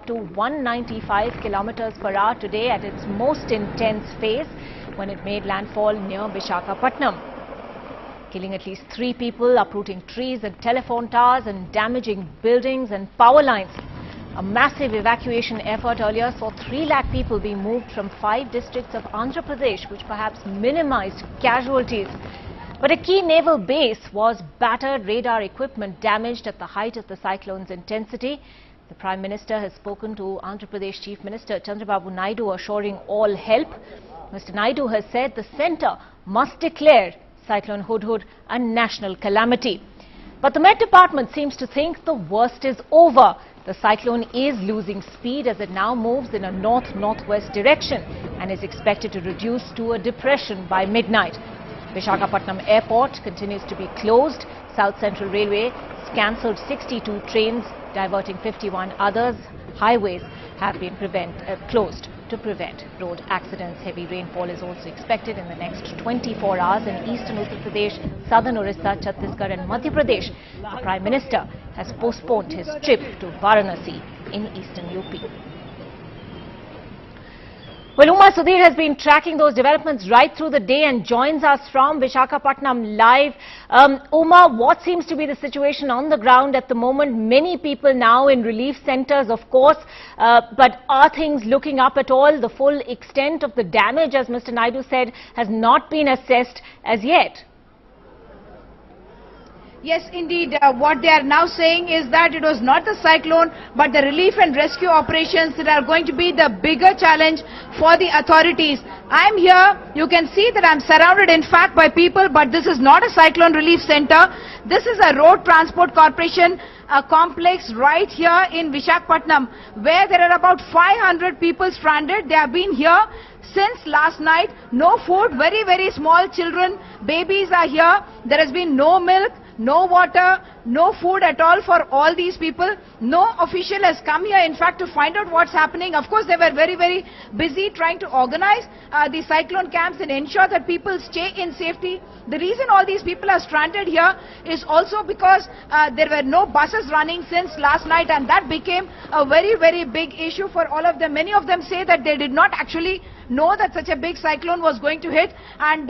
to 195 kilometers per hour today at its most intense phase when it made landfall near Visakhapatnam, killing at least 3 people, uprooting trees and telephone towers and damaging buildings and power lines. A massive evacuation effort earlier saw 3 lakh people being moved from 5 districts of Andhra Pradesh, which perhaps minimized casualties. But a key naval base was battered, radar equipment damaged at the height of the cyclone's intensity. The Prime Minister has spoken to Andhra Pradesh Chief Minister Chandrababu Naidu, assuring all help. Mr. Naidu has said the centre must declare Cyclone Hudhud a national calamity. But the Met Department seems to think the worst is over. The cyclone is losing speed as it now moves in a north-northwest direction and is expected to reduce to a depression by midnight. Visakhapatnam Airport continues to be closed. South Central Railway cancelled 62 trains, diverting 51 others. Highways have been closed to prevent road accidents. Heavy rainfall is also expected in the next 24 hours in eastern Uttar Pradesh, southern Orissa, Chhattisgarh and Madhya Pradesh. The Prime Minister has postponed his trip to Varanasi in eastern UP. Well, Uma Sudhir has been tracking those developments right through the day and joins us from Visakhapatnam live. Uma, what seems to be the situation on the ground at the moment? Many people now in relief centres, of course, but are things looking up at all? The full extent of the damage, as Mr. Naidu said, has not been assessed as yet. Yes, indeed. What they are now saying is that it was not the cyclone, but the relief and rescue operations that are going to be the bigger challenge for the authorities. I am here. You can see that I am surrounded, in fact, by people, but this is not a cyclone relief center. This is a road transport corporation complex right here in Visakhapatnam, where there are about 500 people stranded. They have been here since last night. No food, very, very small children, babies are here. There has been no milk, no water, no food at all for all these people. No official has come here, in fact, to find out what's happening. Of course, they were very, very busy trying to organize the cyclone camps and ensure that people stay in safety. The reason all these people are stranded here is also because there were no buses running since last night, and that became a very, very big issue for all of them. Many of them say that they did not actually know that such a big cyclone was going to hit, and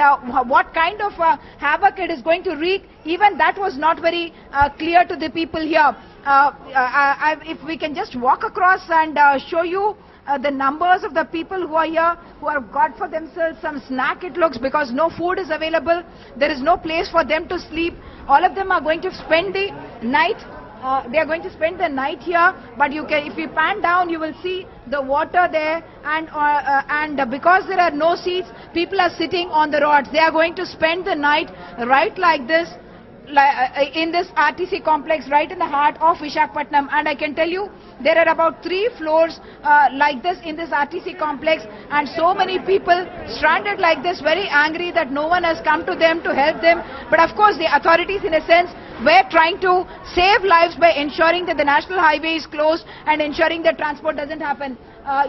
what kind of havoc it is going to wreak, even that was not very clear to the people here. If we can just walk across and show you the numbers of the people who are here, who have got for themselves some snack, it looks, because no food is available. There is no place for them to sleep. All of them are going to spend the night. They are going to spend the night here, but you can, if you pan down, you will see the water there, and because there are no seats, people are sitting on the rods. They are going to spend the night right like this, in this RTC complex right in the heart of Visakhapatnam. And I can tell you, there are about 3 floors like this in this RTC complex, and so many people stranded like this, very angry that no one has come to them to help them. But of course, the authorities, in a sense, were trying to save lives by ensuring that the national highway is closed and ensuring that transport doesn't happen.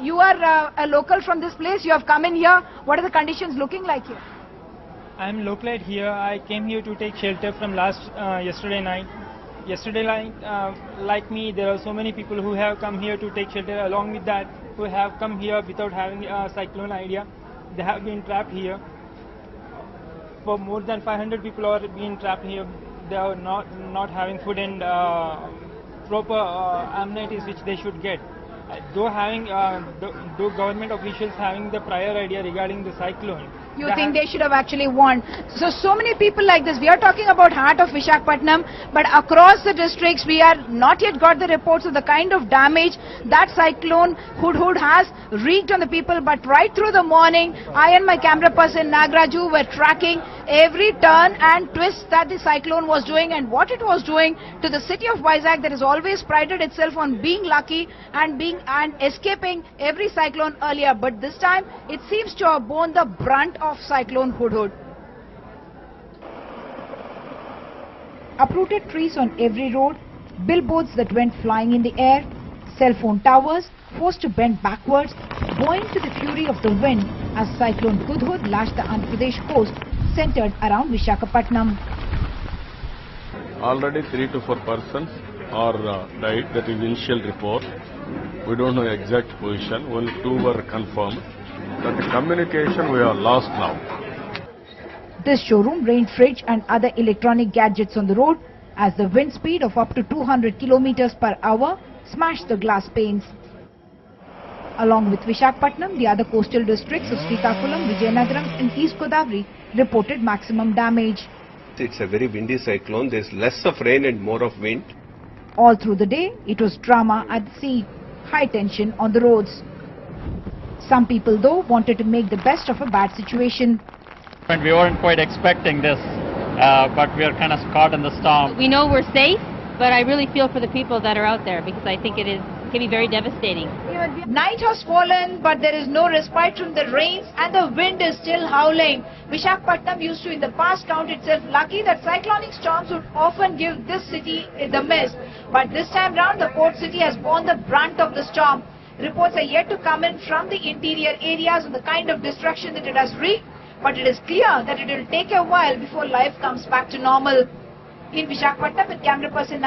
You are a local from this place. You have come in here. What are the conditions looking like here? I am localite here. I came here to take shelter from yesterday night. Yesterday night, like me, there are so many people who have come here to take shelter. Along with that, who have come here without having a cyclone idea. They have been trapped here. For more than 500 people are being trapped here. They are not having food and proper amenities which they should get. Though government officials having the prior idea regarding the cyclone. You think they should have actually warned? So many people like this. We are talking about heart of Visakhapatnam, but across the districts we are not yet got the reports of the kind of damage that cyclone Hudhud has wreaked on the people. But right through the morning, I and my camera person Nagraju were tracking every turn and twist that the cyclone was doing and what it was doing to the city of Vizag, that has always prided itself on being lucky and escaping every cyclone earlier. But this time it seems to have borne the brunt of Cyclone Hudhud. Uprooted trees on every road, billboards that went flying in the air, cell phone towers forced to bend backwards, owing to the fury of the wind as Cyclone Hudhud lashed the Andhra Pradesh coast centered around Visakhapatnam. Already 3 to 4 persons are died, that is initial report. We don't know exact position, only 2 were confirmed. But the communication we are lost now. This showroom rained fridge and other electronic gadgets on the road as the wind speed of up to 200 kilometers per hour smashed the glass panes. Along with Visakhapatnam, the other coastal districts of Srikakulam, Vijayanagaram and East Godavari reported maximum damage. It's a very windy cyclone. There's less of rain and more of wind. All through the day, it was drama at sea, high tension on the roads. Some people, though, wanted to make the best of a bad situation. We weren't quite expecting this, but we are kind of caught in the storm. We know we're safe, but I really feel for the people that are out there because I think it can be very devastating. Night has fallen, but there is no respite from the rains and the wind is still howling. Visakhapatnam used to in the past count itself lucky that cyclonic storms would often give this city the miss. But this time round, the port city has borne the brunt of the storm. Reports are yet to come in from the interior areas on the kind of destruction that it has wreaked, but it is clear that it will take a while before life comes back to normal. In Visakhapatnam, with camera person